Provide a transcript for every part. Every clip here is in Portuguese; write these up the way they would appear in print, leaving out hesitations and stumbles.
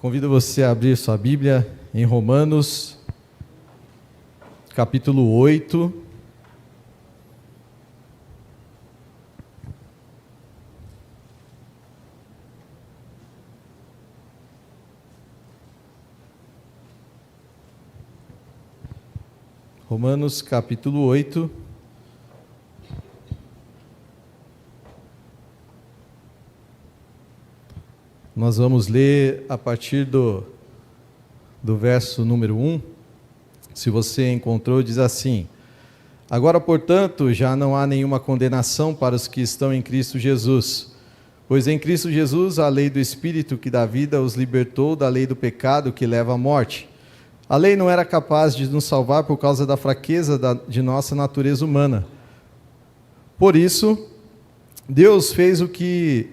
Convido você a abrir sua Bíblia em Romanos, capítulo 8. Romanos, capítulo 8. Nós vamos ler a partir do verso número 1. Se você encontrou, diz assim: Agora, portanto, já não há nenhuma condenação para os que estão em Cristo Jesus. Pois em Cristo Jesus a lei do Espírito que dá vida os libertou da lei do pecado que leva à morte. A lei não era capaz de nos salvar por causa da fraqueza de nossa natureza humana. Por isso, Deus fez o que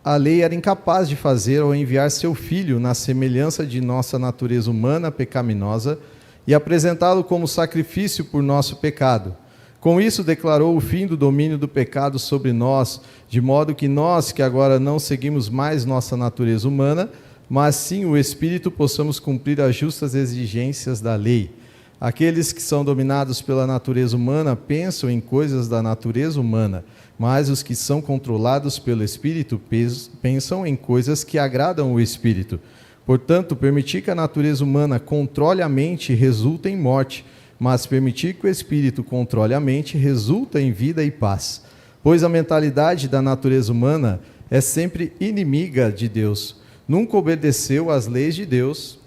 a lei era incapaz de fazer ao enviar seu Filho na semelhança de nossa natureza humana pecaminosa e apresentá-lo como sacrifício por nosso pecado. Com isso declarou o fim do domínio do pecado sobre nós, de modo que nós, que agora não seguimos mais nossa natureza humana, mas sim o Espírito, possamos cumprir as justas exigências da lei. Aqueles que são dominados pela natureza humana pensam em coisas da natureza humana, mas os que são controlados pelo Espírito pensam em coisas que agradam o Espírito. Portanto, permitir que a natureza humana controle a mente resulta em morte, mas permitir que o Espírito controle a mente resulta em vida e paz. Pois a mentalidade da natureza humana é sempre inimiga de Deus. Nunca obedeceu às leis de Deus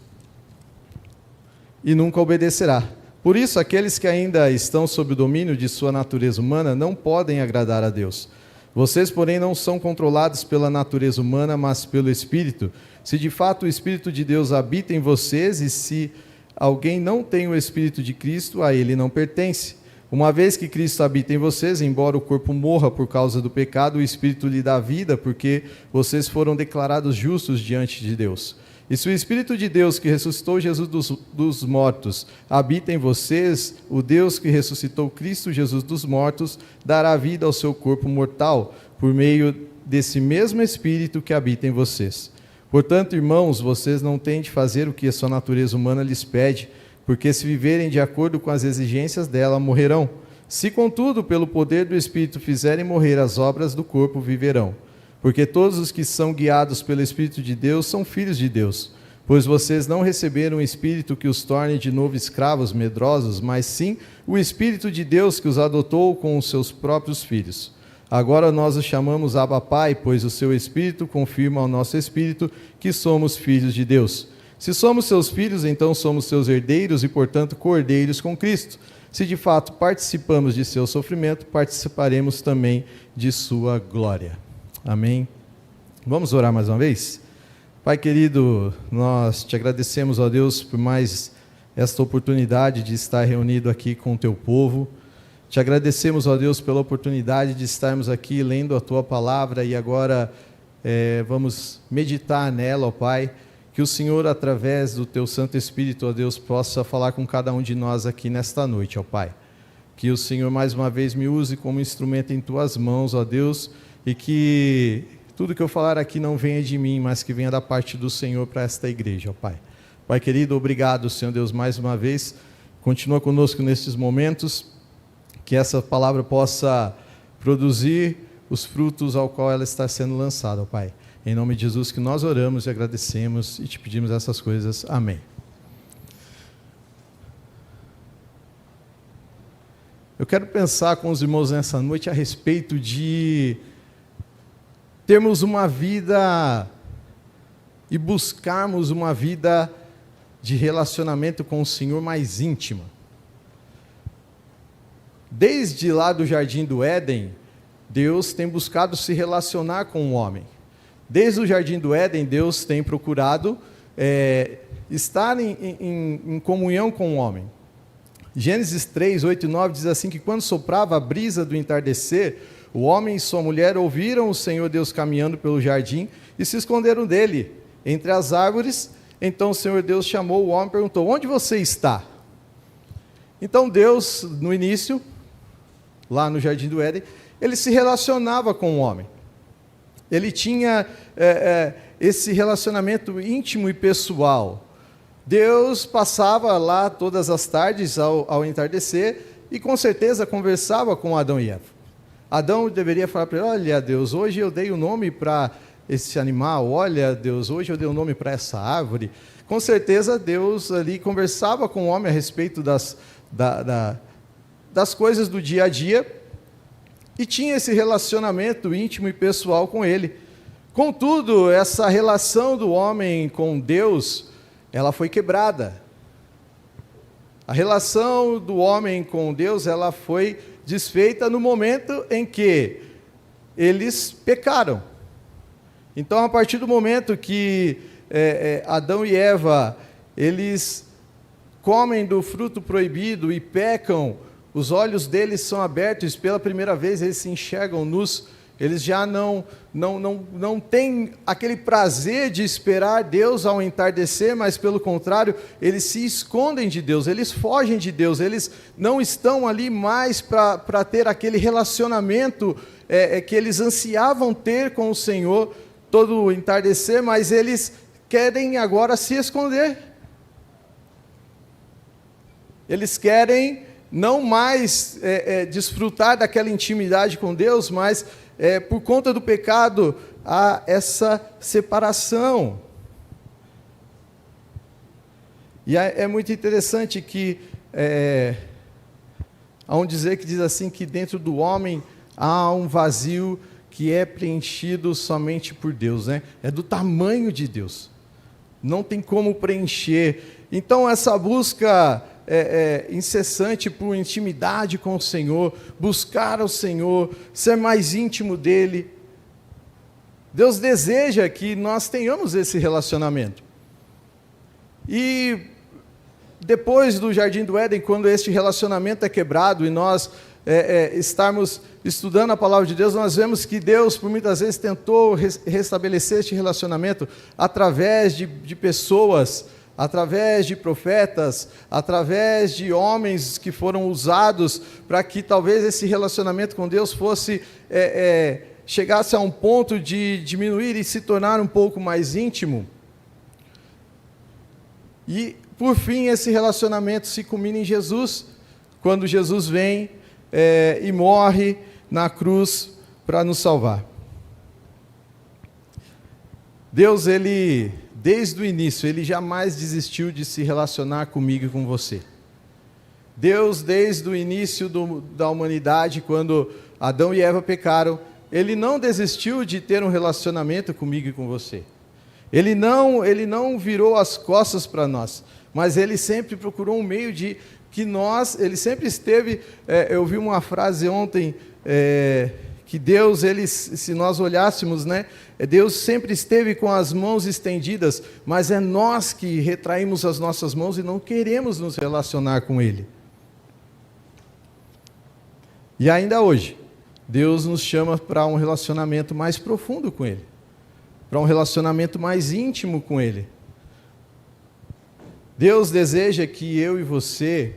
e nunca obedecerá. Por isso, aqueles que ainda estão sob o domínio de sua natureza humana não podem agradar a Deus. Vocês, porém, não são controlados pela natureza humana, mas pelo Espírito. Se de fato o Espírito de Deus habita em vocês, e se alguém não tem o Espírito de Cristo, a ele não pertence. Uma vez que Cristo habita em vocês, embora o corpo morra por causa do pecado, o Espírito lhe dá vida, porque vocês foram declarados justos diante de Deus. E se o Espírito de Deus que ressuscitou Jesus dos mortos habita em vocês, o Deus que ressuscitou Cristo Jesus dos mortos dará vida ao seu corpo mortal, por meio desse mesmo Espírito que habita em vocês. Portanto, irmãos, vocês não têm de fazer o que a sua natureza humana lhes pede, porque se viverem de acordo com as exigências dela, morrerão. Se, contudo, pelo poder do Espírito fizerem morrer as obras do corpo, viverão. Porque todos os que são guiados pelo Espírito de Deus são filhos de Deus. Pois vocês não receberam um Espírito que os torne de novo escravos medrosos, mas sim o Espírito de Deus que os adotou com os seus próprios filhos. Agora nós os chamamos Abba Pai, pois o seu Espírito confirma ao nosso Espírito que somos filhos de Deus. Se somos seus filhos, então somos seus herdeiros e, portanto, co-herdeiros com Cristo. Se de fato participamos de seu sofrimento, participaremos também de sua glória. Amém. Vamos orar mais uma vez? Pai querido, nós te agradecemos, ó Deus, por mais esta oportunidade de estar reunido aqui com o teu povo. Te agradecemos, ó Deus, pela oportunidade de estarmos aqui lendo a tua palavra e agora vamos meditar nela, ó Pai. Que o Senhor, através do teu Santo Espírito, ó Deus, possa falar com cada um de nós aqui nesta noite, ó Pai. Que o Senhor mais uma vez me use como instrumento em tuas mãos, ó Deus, e que tudo que eu falar aqui não venha de mim, mas que venha da parte do Senhor para esta igreja, ó Pai. Pai querido, obrigado, Senhor Deus, mais uma vez. Continua conosco nestes momentos, que essa palavra possa produzir os frutos ao qual ela está sendo lançada, ó Pai. Em nome de Jesus que nós oramos e agradecemos e te pedimos essas coisas. Amém. Eu quero pensar com os irmãos nessa noite a respeito de termos uma vida e buscarmos uma vida de relacionamento com o Senhor mais íntima. Desde lá do Jardim do Éden, Deus tem buscado se relacionar com o homem. Desde o Jardim do Éden, Deus tem procurado estar em comunhão com o homem. Gênesis 3, 8 e 9 diz assim que quando soprava a brisa do entardecer, o homem e sua mulher ouviram o Senhor Deus caminhando pelo jardim e se esconderam dele, entre as árvores. Então o Senhor Deus chamou o homem e perguntou: onde você está? Então Deus, no início, lá no Jardim do Éden, ele se relacionava com o homem. Ele tinha esse relacionamento íntimo e pessoal. Deus passava lá todas as tardes ao entardecer e com certeza conversava com Adão e Eva. Adão deveria falar para ele: olha Deus, hoje eu dei o nome para esse animal, olha Deus, hoje eu dei o nome para essa árvore. Com certeza Deus ali conversava com o homem a respeito das coisas do dia a dia e tinha esse relacionamento íntimo e pessoal com ele. Contudo, essa relação do homem com Deus, ela foi quebrada. A relação do homem com Deus, ela foi desfeita no momento em que eles pecaram. Então, a partir do momento que Adão e Eva, eles comem do fruto proibido e pecam, os olhos deles são abertos, pela primeira vez eles se enxergam nus, eles já não têm aquele prazer de esperar Deus ao entardecer, mas pelo contrário, eles se escondem de Deus, eles fogem de Deus, eles não estão ali mais para ter aquele relacionamento que eles ansiavam ter com o Senhor todo o entardecer, mas eles querem agora se esconder. Eles querem não mais desfrutar daquela intimidade com Deus, mas por conta do pecado há essa separação. E é muito interessante que há um dizer que diz assim, que dentro do homem há um vazio que é preenchido somente por Deus, né? É do tamanho de Deus, não tem como preencher. Então essa busca incessante por intimidade com o Senhor, buscar o Senhor, ser mais íntimo dEle. Deus deseja que nós tenhamos esse relacionamento. E depois do Jardim do Éden, quando este relacionamento é quebrado e nós estarmos estudando a palavra de Deus, nós vemos que Deus, por muitas vezes, tentou restabelecer este relacionamento através de pessoas, através de profetas, através de homens que foram usados para que talvez esse relacionamento com Deus fosse chegasse a um ponto de diminuir e se tornar um pouco mais íntimo. E, por fim, esse relacionamento se culmina em Jesus, quando Jesus vem e morre na cruz para nos salvar. Deus, Ele, desde o início, Ele jamais desistiu de se relacionar comigo e com você. Deus, desde o início da humanidade, quando Adão e Eva pecaram, Ele não desistiu de ter um relacionamento comigo e com você. Ele não virou as costas para nós, mas Ele sempre procurou um meio de que nós, Ele sempre esteve, eu vi uma frase ontem, que Deus, Ele, se nós olhássemos, né, Deus sempre esteve com as mãos estendidas, mas é nós que retraímos as nossas mãos e não queremos nos relacionar com Ele. E ainda hoje, Deus nos chama para um relacionamento mais profundo com Ele, para um relacionamento mais íntimo com Ele. Deus deseja que eu e você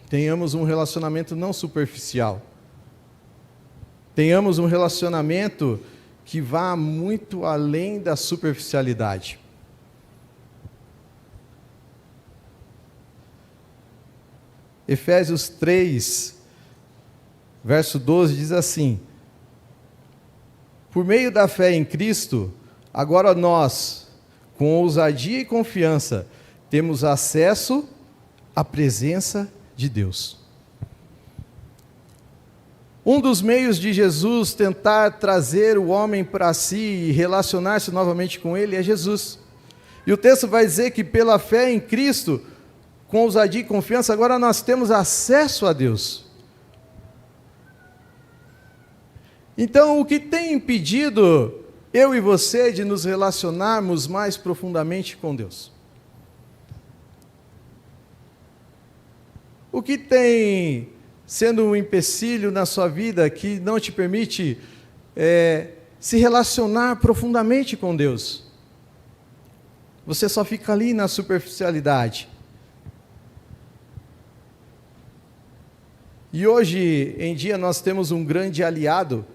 tenhamos um relacionamento não superficial, tenhamos um relacionamento que vá muito além da superficialidade. Efésios 3, verso 12 diz assim: por meio da fé em Cristo, agora nós, com ousadia e confiança, temos acesso à presença de Deus. Um dos meios de Jesus tentar trazer o homem para si e relacionar-se novamente com Ele é Jesus. E o texto vai dizer que pela fé em Cristo, com ousadia e confiança, agora nós temos acesso a Deus. Então, o que tem impedido eu e você de nos relacionarmos mais profundamente com Deus? O que tem sendo um empecilho na sua vida que não te permite se relacionar profundamente com Deus? Você só fica ali na superficialidade. E hoje em dia nós temos um grande aliado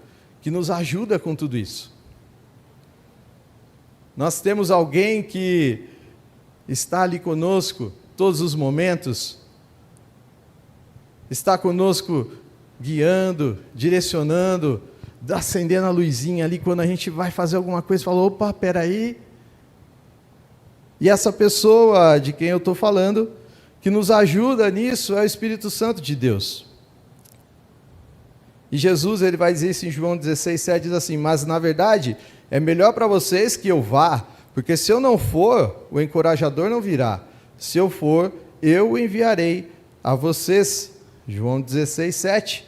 que nos ajuda com tudo isso. Nós temos alguém que está ali conosco todos os momentos, está conosco guiando, direcionando, acendendo a luzinha ali quando a gente vai fazer alguma coisa, fala, opa, peraí. E essa pessoa de quem eu estou falando, que nos ajuda nisso, é o Espírito Santo de Deus. E Jesus, ele vai dizer isso em João 16:7, diz assim, mas na verdade, é melhor para vocês que eu vá, porque se eu não for, o encorajador não virá. Se eu for, eu o enviarei a vocês. João 16:7.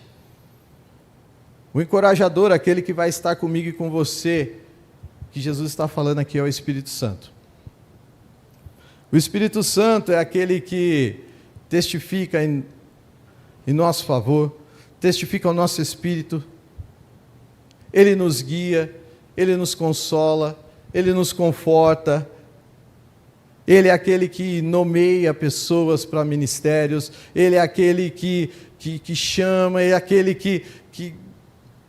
O encorajador, aquele que vai estar comigo e com você, que Jesus está falando aqui, é o Espírito Santo. O Espírito Santo é aquele que testifica em nosso favor, testifica ao nosso espírito, ele nos guia, ele nos consola, ele nos conforta, ele é aquele que nomeia pessoas para ministérios, ele é aquele que chama, é aquele que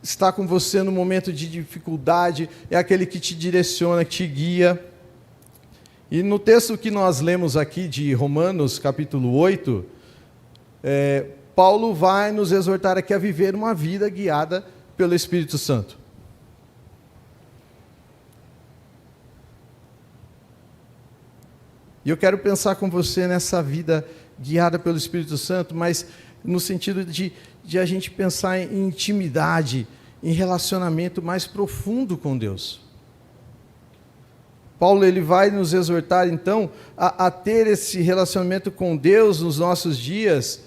está com você no momento de dificuldade, é aquele que te direciona, que te guia. E no texto que nós lemos aqui de Romanos, capítulo 8, Paulo vai nos exortar aqui a viver uma vida guiada pelo Espírito Santo. E eu quero pensar com você nessa vida guiada pelo Espírito Santo, mas no sentido de a gente pensar em intimidade, em relacionamento mais profundo com Deus. Paulo, ele vai nos exortar, então, a ter esse relacionamento com Deus nos nossos dias.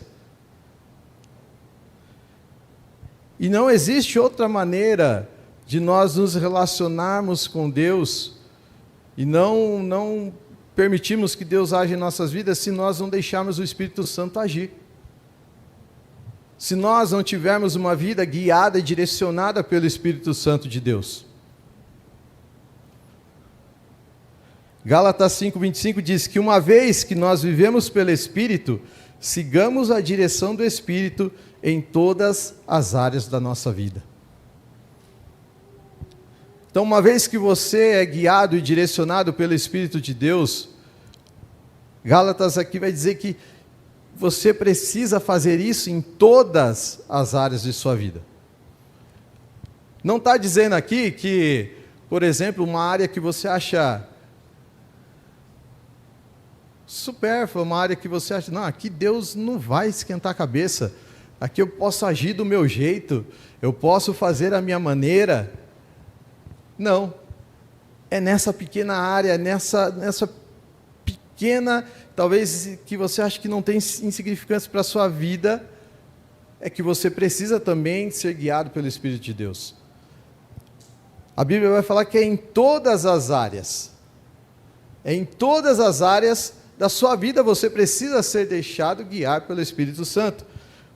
E não existe outra maneira de nós nos relacionarmos com Deus e não permitirmos que Deus age em nossas vidas se nós não deixarmos o Espírito Santo agir. Se nós não tivermos uma vida guiada e direcionada pelo Espírito Santo de Deus. Gálatas 5:25 diz que uma vez que nós vivemos pelo Espírito, sigamos a direção do Espírito em todas as áreas da nossa vida. Então, uma vez que você é guiado e direcionado pelo Espírito de Deus, Gálatas aqui vai dizer que você precisa fazer isso em todas as áreas de sua vida. Não está dizendo aqui que, por exemplo, uma área que você acha supérflua, uma área que você acha, não, aqui Deus não vai esquentar a cabeça, aqui eu posso agir do meu jeito, eu posso fazer a minha maneira. Não, é nessa pequena área, nessa pequena, talvez que você acha que não tem insignificância para a sua vida, é que você precisa também ser guiado pelo Espírito de Deus. A Bíblia vai falar que é em todas as áreas, da sua vida você precisa ser deixado guiar pelo Espírito Santo,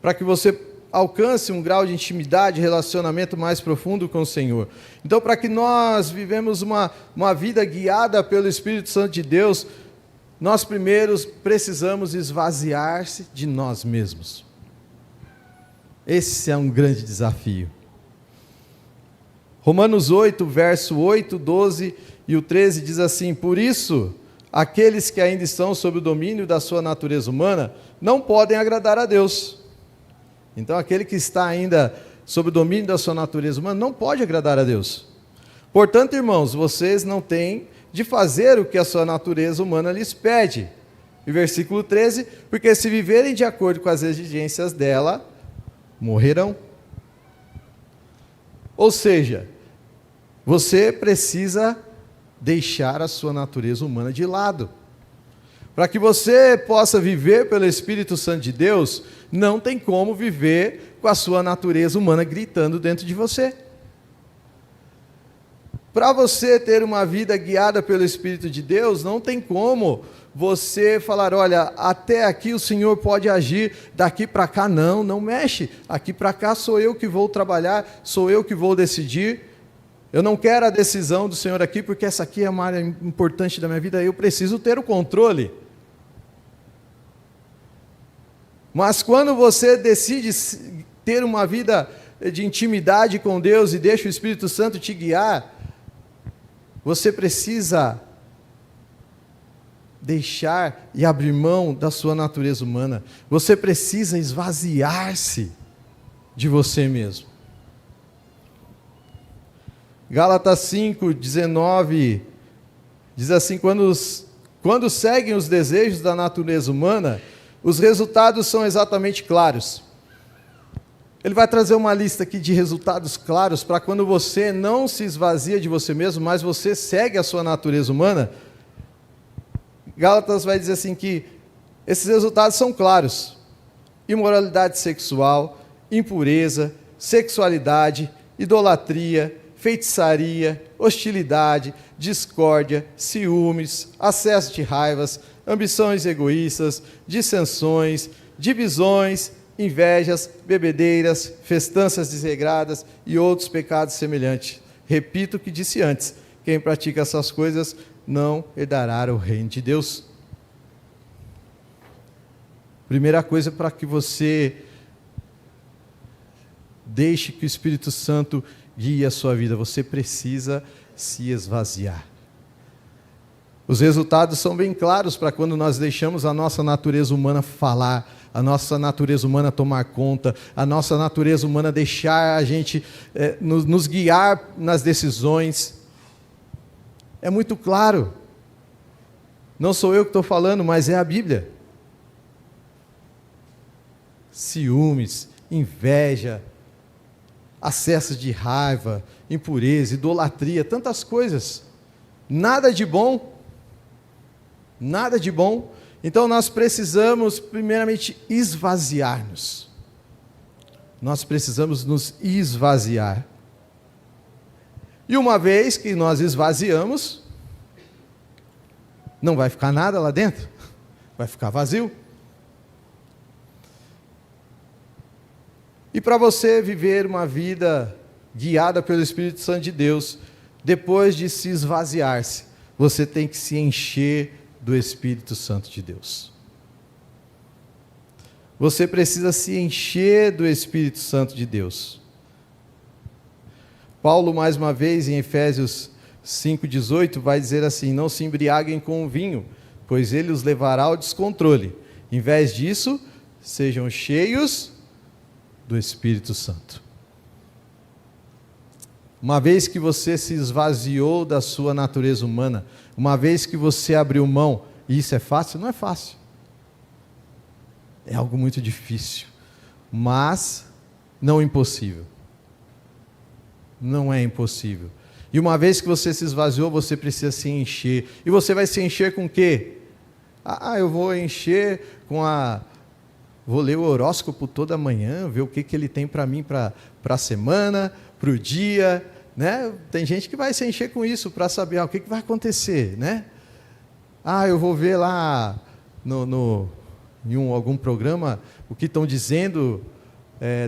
para que você alcance um grau de intimidade, relacionamento mais profundo com o Senhor. Então, para que nós vivemos uma vida guiada pelo Espírito Santo de Deus, nós primeiros precisamos esvaziar-se de nós mesmos. Esse é um grande desafio. Romanos 8, verso 8, 12 e o 13 diz assim, por isso, aqueles que ainda estão sob o domínio da sua natureza humana, não podem agradar a Deus. Então, aquele que está ainda sob o domínio da sua natureza humana, não pode agradar a Deus. Portanto, irmãos, vocês não têm de fazer o que a sua natureza humana lhes pede. E versículo 13, porque se viverem de acordo com as exigências dela, morrerão. Ou seja, você precisa deixar a sua natureza humana de lado. Para que você possa viver pelo Espírito Santo de Deus, não tem como viver com a sua natureza humana gritando dentro de você. Para você ter uma vida guiada pelo Espírito de Deus, não tem como você falar, olha, até aqui o Senhor pode agir, daqui para cá não mexe, aqui para cá sou eu que vou trabalhar, sou eu que vou decidir, eu não quero a decisão do Senhor aqui, porque essa aqui é uma área importante da minha vida, eu preciso ter o controle. Mas quando você decide ter uma vida de intimidade com Deus e deixa o Espírito Santo te guiar, Você precisa deixar e abrir mão da sua natureza humana. Você precisa esvaziar-se de você mesmo. Gálatas 5:19 diz assim: quando seguem os desejos da natureza humana, os resultados são exatamente claros. Ele vai trazer uma lista aqui de resultados claros para quando você não se esvazia de você mesmo, mas você segue a sua natureza humana. Gálatas vai dizer assim que esses resultados são claros: imoralidade sexual, impureza, sexualidade, idolatria, feitiçaria, hostilidade, discórdia, ciúmes, acesso de raivas, ambições egoístas, dissensões, divisões, invejas, bebedeiras, festanças desregradas e outros pecados semelhantes. Repito o que disse antes: quem pratica essas coisas não herdará o reino de Deus. Primeira coisa, para que você deixe que o Espírito Santo guie a sua vida, você precisa se esvaziar. Os resultados são bem claros para quando nós deixamos a nossa natureza humana falar, a nossa natureza humana tomar conta, a nossa natureza humana deixar a gente nos guiar nas decisões. É muito claro. Não sou eu que estou falando, mas é a Bíblia. Ciúmes, inveja, acessos de raiva, impureza, idolatria, tantas coisas. Nada de bom. Nada de bom. Então nós precisamos primeiramente esvaziar-nos. Nós precisamos nos esvaziar. E uma vez que nós esvaziamos, não vai ficar nada lá dentro, vai ficar vazio. E para você viver uma vida guiada pelo Espírito Santo de Deus, depois de se esvaziar-se, você tem que se encher do Espírito Santo de Deus. Você precisa se encher do Espírito Santo de Deus. Paulo, mais uma vez, em Efésios 5,18, vai dizer assim: não se embriaguem com o vinho, pois ele os levará ao descontrole. Em vez disso, sejam cheios do Espírito Santo. Uma vez que você se esvaziou da sua natureza humana, uma vez que você abriu mão, e isso é fácil? Não é fácil. É algo muito difícil, mas não impossível. Não é impossível. E uma vez que você se esvaziou, você precisa se encher. E você vai se encher com o quê? Eu vou encher com vou ler o horóscopo toda manhã, ver o que ele tem para mim para a semana, para o dia, né? Tem gente que vai se encher com isso para saber o que vai acontecer, né? Eu vou ver lá em algum programa o que estão dizendo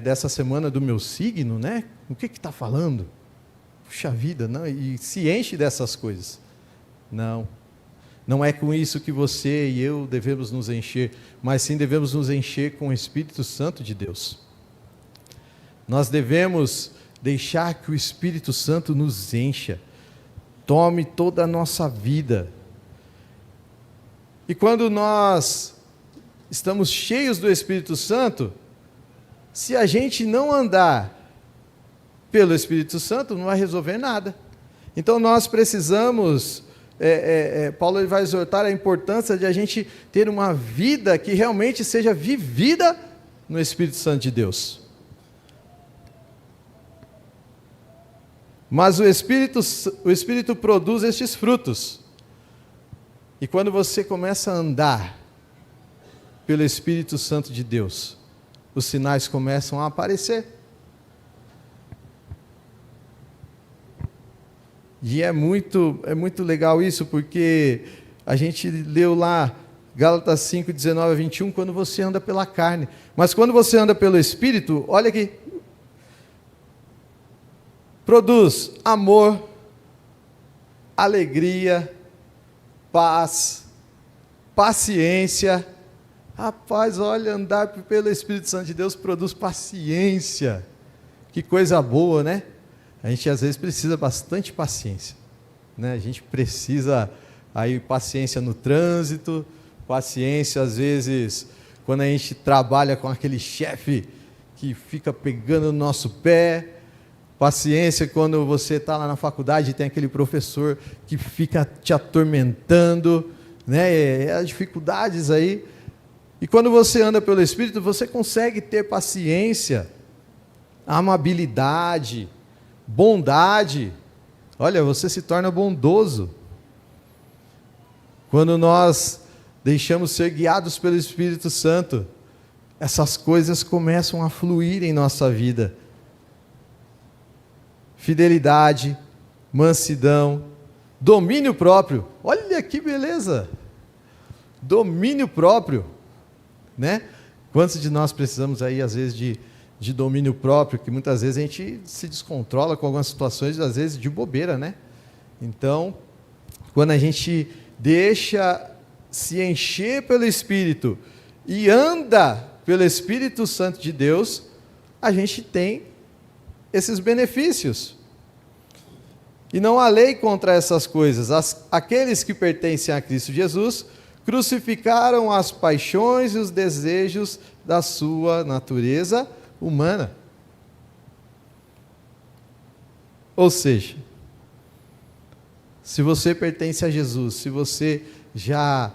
dessa semana do meu signo, né? O que está falando? Puxa vida, não, e se enche dessas coisas. Não é com isso que você e eu devemos nos encher, mas sim devemos nos encher com o Espírito Santo de Deus. Nós devemos deixar que o Espírito Santo nos encha, tome toda a nossa vida. E quando nós estamos cheios do Espírito Santo, se a gente não andar pelo Espírito Santo, não vai resolver nada. Então nós precisamos, Paulo ele vai exortar a importância de a gente ter uma vida que realmente seja vivida no Espírito Santo de Deus. Mas o Espírito produz estes frutos. E quando você começa a andar pelo Espírito Santo de Deus, os sinais começam a aparecer. E é muito legal isso, porque a gente leu lá, Gálatas 5, 19 a 21, quando você anda pela carne. Mas quando você anda pelo Espírito, olha aqui, produz amor, alegria, paz, paciência. Rapaz, olha, andar pelo Espírito Santo de Deus produz paciência. Que coisa boa, né? A gente às vezes precisa bastante paciência, né? A gente precisa aí paciência no trânsito, paciência às vezes quando a gente trabalha com aquele chefe que fica pegando no nosso pé, paciência quando você está lá na faculdade e tem aquele professor que fica te atormentando, né? As dificuldades aí. E quando você anda pelo Espírito, você consegue ter paciência, amabilidade, bondade. Olha, você se torna bondoso. Quando nós deixamos ser guiados pelo Espírito Santo, essas coisas começam a fluir em nossa vida. Fidelidade, mansidão, domínio próprio. Olha que beleza! Domínio próprio, né? Quantos de nós precisamos aí, às vezes, de domínio próprio, que muitas vezes a gente se descontrola com algumas situações, às vezes de bobeira, né? Então, quando a gente deixa se encher pelo Espírito e anda pelo Espírito Santo de Deus, a gente tem esses benefícios. E não há lei contra essas coisas. Aqueles que pertencem a Cristo Jesus crucificaram as paixões e os desejos da sua natureza humana. Ou seja, se você pertence a Jesus, se você já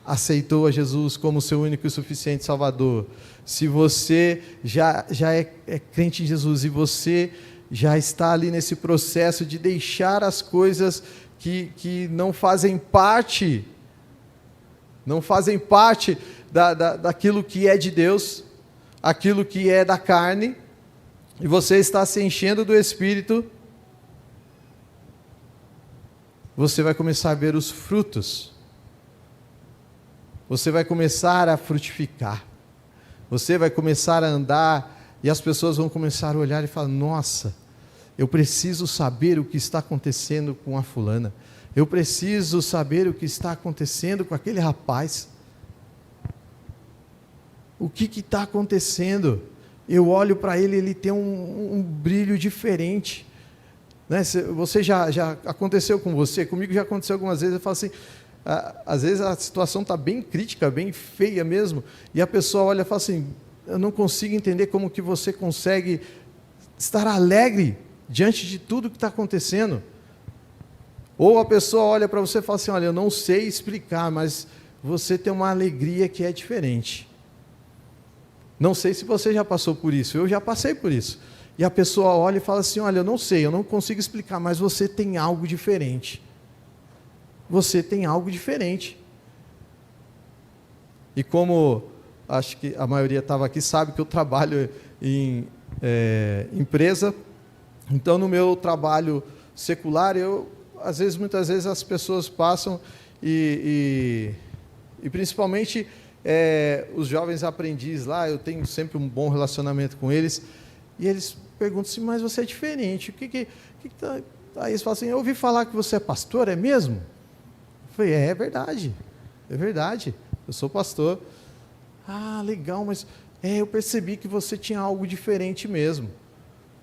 aceitou a Jesus como seu único e suficiente Salvador, se você já é crente em Jesus e você já está ali nesse processo de deixar as coisas que não fazem parte daquilo que é de Deus, aquilo que é da carne, e você está se enchendo do Espírito, você vai começar a ver os frutos, você vai começar a frutificar, você vai começar a andar, e as pessoas vão começar a olhar e falar: nossa, eu preciso saber o que está acontecendo com a fulana, eu preciso saber o que está acontecendo com aquele rapaz, o que está acontecendo? Eu olho para ele, ele tem um brilho diferente, né? Você já aconteceu com você, comigo já aconteceu algumas vezes, eu falo assim, às vezes a situação está bem crítica, bem feia mesmo, e a pessoa olha e fala assim: eu não consigo entender como que você consegue estar alegre diante de tudo que está acontecendo. Ou a pessoa olha para você e fala assim: olha, eu não sei explicar, mas você tem uma alegria que é diferente. Não sei se você já passou por isso, eu já passei por isso. E a pessoa olha e fala assim: olha, eu não sei, eu não consigo explicar, mas você tem algo diferente. Você tem algo diferente. E como acho que a maioria estava aqui, sabe que eu trabalho em empresa, então no meu trabalho secular, muitas vezes as pessoas passam e principalmente os jovens aprendizes lá, eu tenho sempre um bom relacionamento com eles, e eles perguntam assim: mas você é diferente, o que tá? Aí eles falam assim: eu ouvi falar que você é pastor, é mesmo? Eu falei: é verdade, eu sou pastor. Ah, legal, mas eu percebi que você tinha algo diferente mesmo,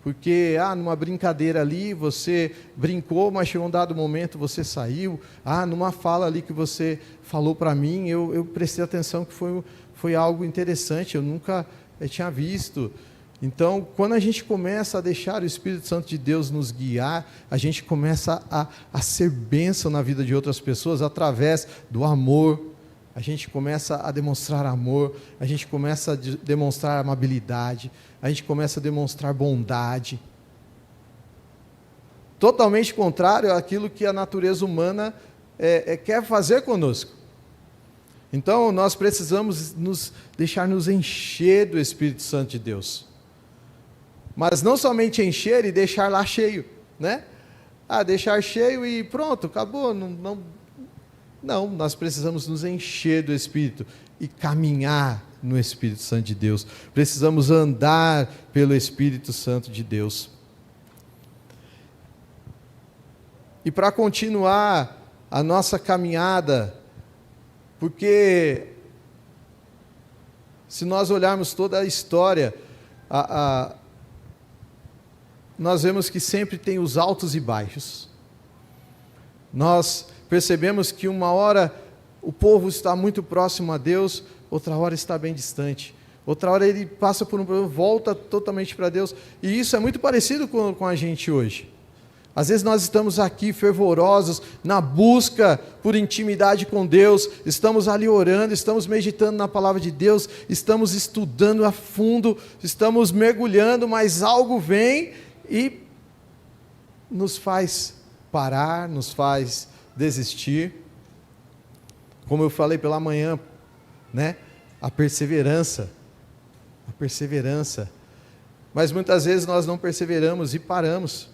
porque numa brincadeira ali você brincou, mas chegou um dado momento você saiu, numa fala ali que você falou para mim, eu prestei atenção que foi algo interessante, eu nunca tinha visto. Então, quando a gente começa a deixar o Espírito Santo de Deus nos guiar, a gente começa a ser bênção na vida de outras pessoas através do amor. A gente começa a demonstrar amor, a gente começa a demonstrar amabilidade, a gente começa a demonstrar bondade. Totalmente contrário àquilo que a natureza humana quer fazer conosco. Então, nós precisamos deixar nos encher do Espírito Santo de Deus. Mas não somente encher e deixar lá cheio, né? Deixar cheio e pronto, acabou. Não, nós precisamos nos encher do Espírito e caminhar no Espírito Santo de Deus. Precisamos andar pelo Espírito Santo de Deus. E para continuar a nossa caminhada, porque se nós olharmos toda a história, nós vemos que sempre tem os altos e baixos. Nós percebemos que uma hora o povo está muito próximo a Deus, outra hora está bem distante. Outra hora ele passa por um problema, volta totalmente para Deus. E isso é muito parecido com a gente hoje. Às vezes nós estamos aqui fervorosos na busca por intimidade com Deus, estamos ali orando, estamos meditando na palavra de Deus, estamos estudando a fundo, estamos mergulhando, mas algo vem e nos faz parar, nos faz desistir. Como eu falei pela manhã, né? A perseverança. Mas muitas vezes nós não perseveramos e paramos.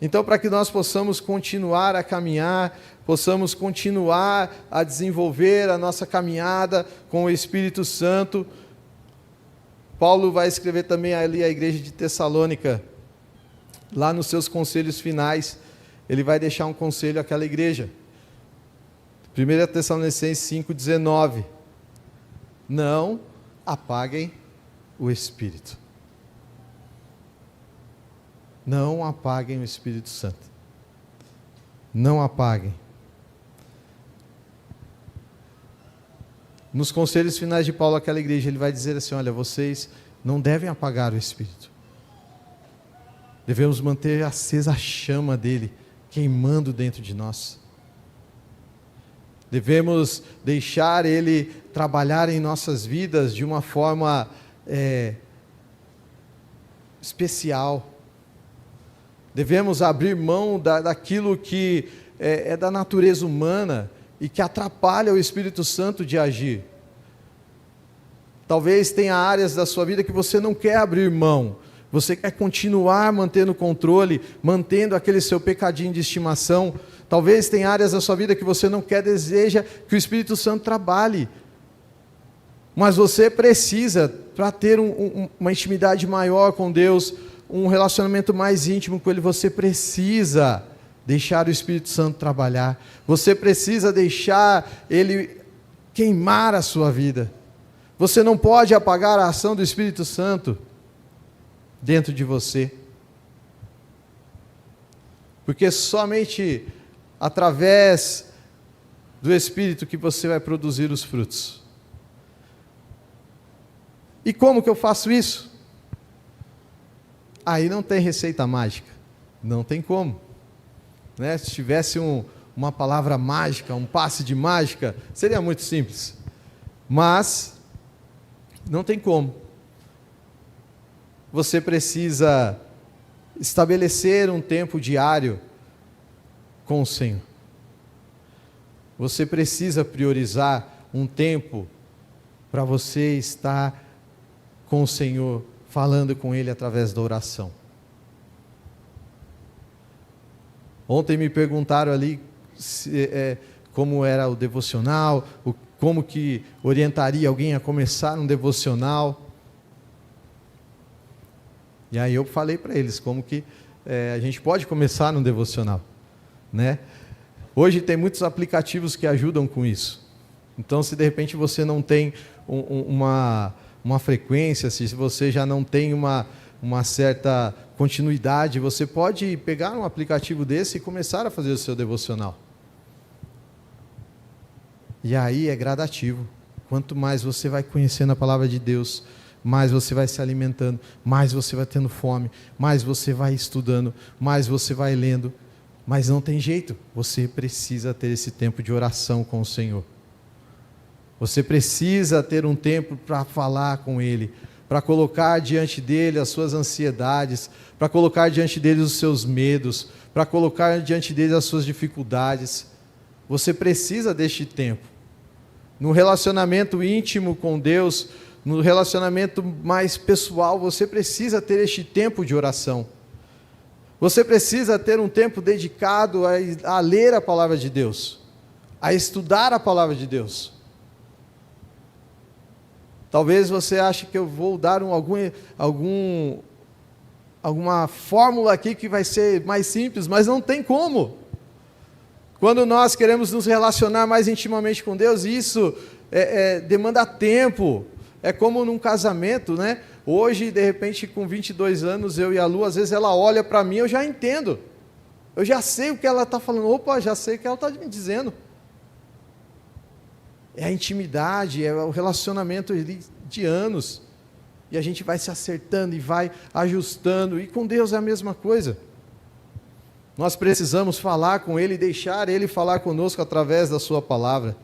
Então, para que nós possamos continuar a caminhar, possamos continuar a desenvolver a nossa caminhada com o Espírito Santo, Paulo vai escrever também ali à igreja de Tessalônica, lá nos seus conselhos finais, ele vai deixar um conselho àquela igreja. 1 Tessalonicenses 5,19: não apaguem o Espírito. Não apaguem o Espírito Santo. Não apaguem. Nos conselhos finais de Paulo àquela igreja, ele vai dizer assim: olha, vocês não devem apagar o Espírito. Devemos manter acesa a chama dele, queimando dentro de nós. Devemos deixar ele trabalhar em nossas vidas de uma forma especial. Devemos abrir mão daquilo que é da natureza humana e que atrapalha o Espírito Santo de agir. Talvez tenha áreas da sua vida que você não quer abrir mão, você quer continuar mantendo o controle, mantendo aquele seu pecadinho de estimação. Talvez tenha áreas da sua vida que você não quer, deseja que o Espírito Santo trabalhe. Mas você precisa, para ter uma intimidade maior com Deus, um relacionamento mais íntimo com Ele, você precisa deixar o Espírito Santo trabalhar. Você precisa deixar Ele queimar a sua vida. Você não pode apagar a ação do Espírito Santo dentro de você. Porque somente através do Espírito que você vai produzir os frutos. E como que eu faço isso? Aí não tem receita mágica, não tem como. Né? Se tivesse uma palavra mágica, um passe de mágica, seria muito simples. Mas não tem como. Você precisa estabelecer um tempo diário com o Senhor. Você precisa priorizar um tempo para você estar com o Senhor, falando com Ele através da oração. Ontem me perguntaram ali como era o devocional, como que orientaria alguém a começar um devocional. E aí eu falei para eles como que a gente pode começar num devocional, né? Hoje tem muitos aplicativos que ajudam com isso. Então, se de repente você não tem uma frequência, se você já não tem uma certa continuidade, você pode pegar um aplicativo desse e começar a fazer o seu devocional. E aí é gradativo. Quanto mais você vai conhecendo a palavra de Deus, mais você vai se alimentando, mais você vai tendo fome, mais você vai estudando, mais você vai lendo. Mas não tem jeito, você precisa ter esse tempo de oração com o Senhor. Você precisa ter um tempo para falar com Ele, para colocar diante dEle as suas ansiedades, para colocar diante dEle os seus medos, para colocar diante dEle as suas dificuldades. Você precisa deste tempo. No relacionamento íntimo com Deus, no relacionamento mais pessoal, você precisa ter este tempo de oração. Você precisa ter um tempo dedicado a ler a palavra de Deus, a estudar a palavra de Deus. Talvez você ache que eu vou dar alguma fórmula aqui que vai ser mais simples, mas não tem como. Quando nós queremos nos relacionar mais intimamente com Deus, isso demanda tempo. É como num casamento, né? Hoje, de repente, com 22 anos, eu e a Lu, às vezes ela olha para mim, eu já entendo. Eu já sei o que ela está falando. Opa, já sei o que ela está me dizendo. É a intimidade, é o relacionamento de anos. E a gente vai se acertando e vai ajustando. E com Deus é a mesma coisa. Nós precisamos falar com Ele, deixar Ele falar conosco através da Sua palavra.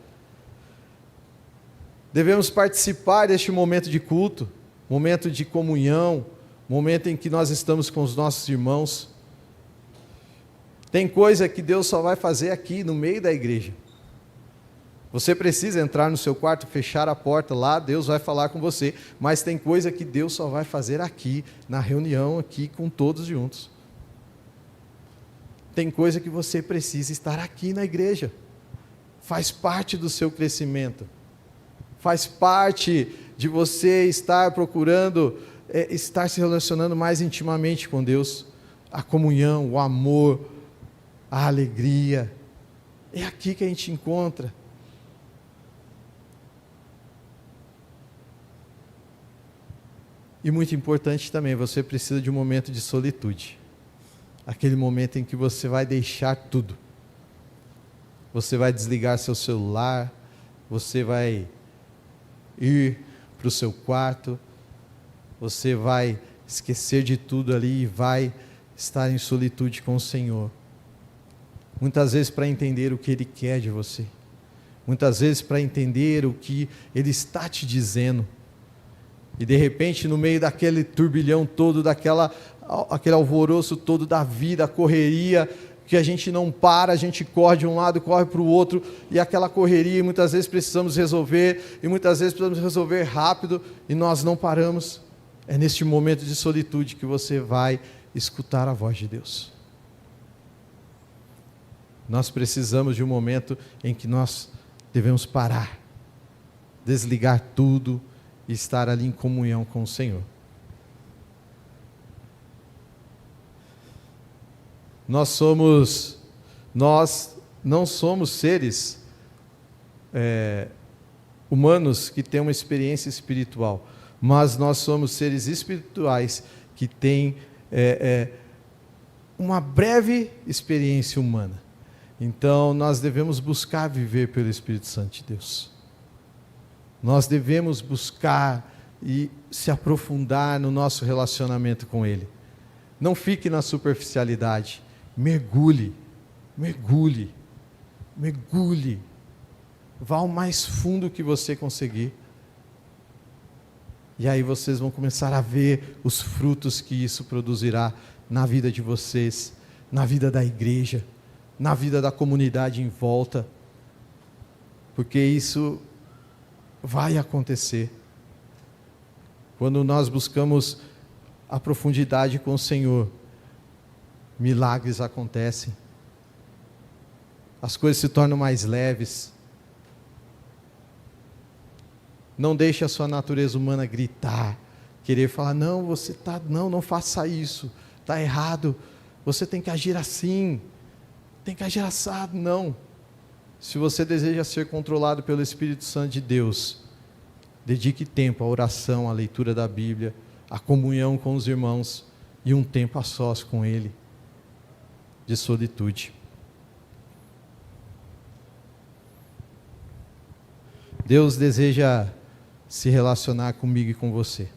Devemos participar deste momento de culto, momento de comunhão, momento em que nós estamos com os nossos irmãos. Tem coisa que Deus só vai fazer aqui, no meio da igreja. Você precisa entrar no seu quarto, fechar a porta, lá Deus vai falar com você, mas tem coisa que Deus só vai fazer aqui, na reunião, aqui com todos juntos. Tem coisa que você precisa estar aqui na igreja, faz parte do seu crescimento, faz parte de você estar procurando, estar se relacionando mais intimamente com Deus, a comunhão, o amor, a alegria, é aqui que a gente encontra. E muito importante também, você precisa de um momento de solitude. Aquele momento em que você vai deixar tudo. Você vai desligar seu celular, você vai ir para o seu quarto, você vai esquecer de tudo ali e vai estar em solitude com o Senhor. Muitas vezes para entender o que Ele quer de você. Muitas vezes para entender o que Ele está te dizendo. E de repente, no meio daquele turbilhão todo, aquele alvoroço todo da vida, a correria, que a gente não para, a gente corre de um lado, corre para o outro, e aquela correria, e muitas vezes precisamos resolver, e muitas vezes precisamos resolver rápido, e nós não paramos. É neste momento de solitude que você vai escutar a voz de Deus. Nós precisamos de um momento em que nós devemos parar, desligar tudo, e estar ali em comunhão com o Senhor. Nós não somos seres humanos que têm uma experiência espiritual, mas nós somos seres espirituais que têm uma breve experiência humana. Então, nós devemos buscar viver pelo Espírito Santo de Deus. Nós devemos buscar e se aprofundar no nosso relacionamento com Ele. Não fique na superficialidade. Mergulhe, mergulhe, mergulhe. Vá ao mais fundo que você conseguir. E aí vocês vão começar a ver os frutos que isso produzirá na vida de vocês, na vida da igreja, na vida da comunidade em volta. Porque isso vai acontecer. Quando nós buscamos a profundidade com o Senhor, milagres acontecem. As coisas se tornam mais leves. Não deixe a sua natureza humana gritar, querer falar, não, não faça isso, está errado, você tem que agir assim, tem que agir assado, não. Se você deseja ser controlado pelo Espírito Santo de Deus, dedique tempo à oração, à leitura da Bíblia, à comunhão com os irmãos e um tempo a sós com Ele, de solitude. Deus deseja se relacionar comigo e com você.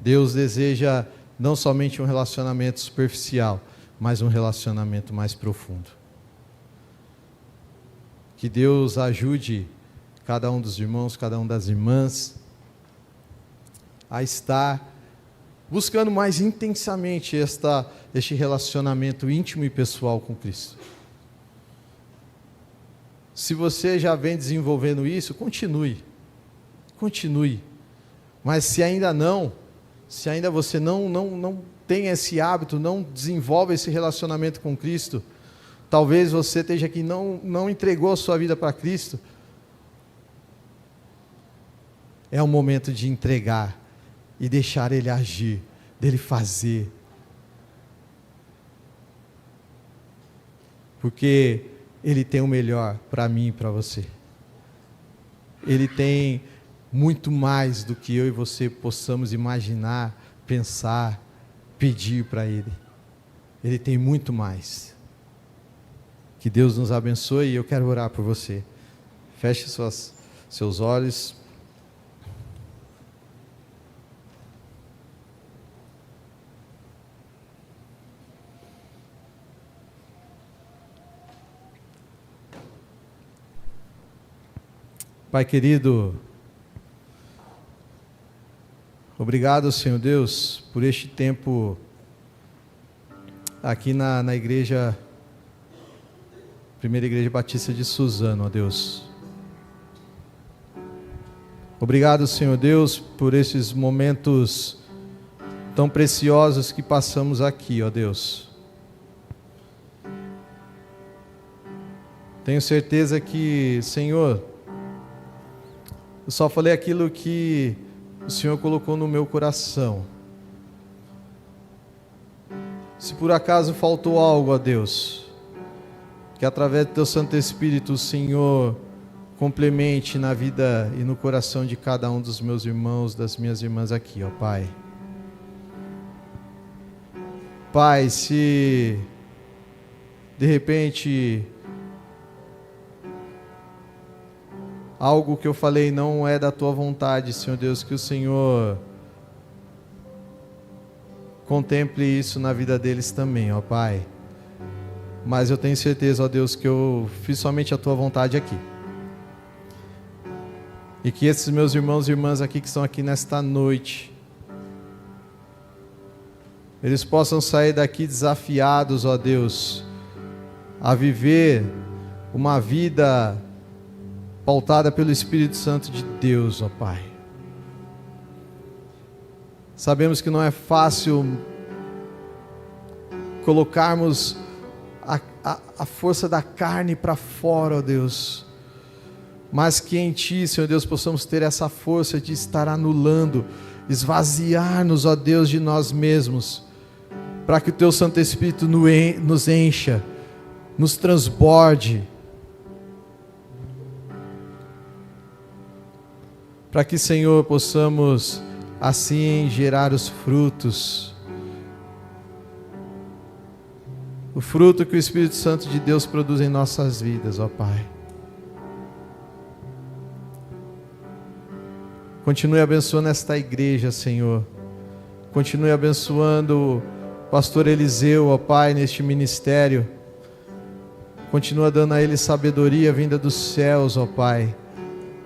Deus deseja não somente um relacionamento superficial, mas um relacionamento mais profundo. Que Deus ajude cada um dos irmãos, cada uma das irmãs, a estar buscando mais intensamente este relacionamento íntimo e pessoal com Cristo. Se você já vem desenvolvendo isso, continue. Mas se ainda você não tem esse hábito, não desenvolve esse relacionamento com Cristo, talvez você esteja aqui e não entregou a sua vida para Cristo. É o momento de entregar e deixar Ele agir, dele fazer. Porque Ele tem o melhor para mim e para você. Ele tem muito mais do que eu e você possamos imaginar, pensar, pedir para Ele. Ele tem muito mais. Que Deus nos abençoe e eu quero orar por você. Feche seus olhos. Pai querido, obrigado, Senhor Deus, por este tempo aqui na igreja, Primeira Igreja Batista de Suzano, ó Deus. Obrigado, Senhor Deus, por esses momentos tão preciosos que passamos aqui, ó Deus. Tenho certeza que, Senhor, eu só falei aquilo que o Senhor colocou no meu coração. Se por acaso faltou algo, ó Deus, que através do Teu Santo Espírito o Senhor complemente na vida e no coração de cada um dos meus irmãos, das minhas irmãs aqui, ó Pai. Pai, se de repente algo que eu falei não é da Tua vontade, Senhor Deus, que o Senhor contemple isso na vida deles também, ó Pai. Mas eu tenho certeza, ó Deus, que eu fiz somente a Tua vontade aqui. E que esses meus irmãos e irmãs aqui que estão aqui nesta noite, eles possam sair daqui desafiados, ó Deus, a viver uma vida pautada pelo Espírito Santo de Deus, ó Pai. Sabemos que não é fácil colocarmos a força da carne para fora, ó Deus, mas que em Ti, Senhor Deus, possamos ter essa força de estar anulando, esvaziar-nos, ó Deus, de nós mesmos, para que o Teu Santo Espírito nos encha, nos transborde, para que, Senhor, possamos assim gerar os frutos, o fruto que o Espírito Santo de Deus produz em nossas vidas, ó Pai. Continue abençoando esta igreja, Senhor. Continue abençoando o pastor Eliseu, ó Pai, neste ministério. Continua dando a ele sabedoria vinda dos céus, ó Pai,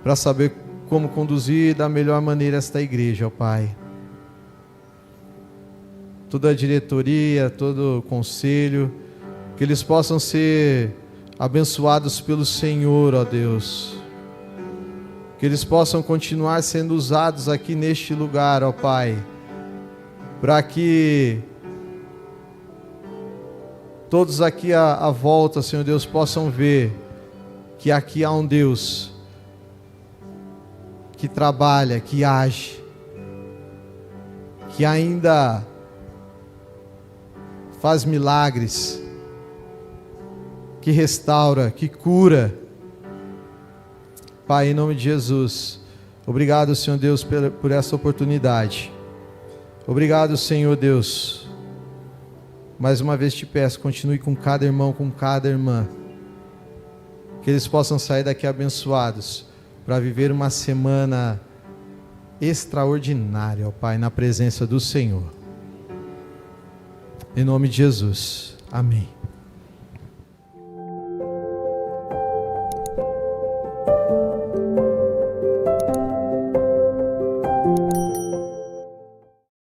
para saber como conduzir da melhor maneira esta igreja, ó Pai. Toda a diretoria, todo o conselho, que eles possam ser abençoados pelo Senhor, ó Deus. Que eles possam continuar sendo usados aqui neste lugar, ó Pai, para que todos aqui à volta, Senhor Deus, possam ver que aqui há um Deus que trabalha, que age, que ainda faz milagres, que restaura, que cura. Pai, em nome de Jesus, obrigado, Senhor Deus, por essa oportunidade. Obrigado, Senhor Deus. Mais uma vez te peço, continue com cada irmão, com cada irmã, que eles possam sair daqui abençoados, para viver uma semana extraordinária, ó Pai, na presença do Senhor. Em nome de Jesus. Amém.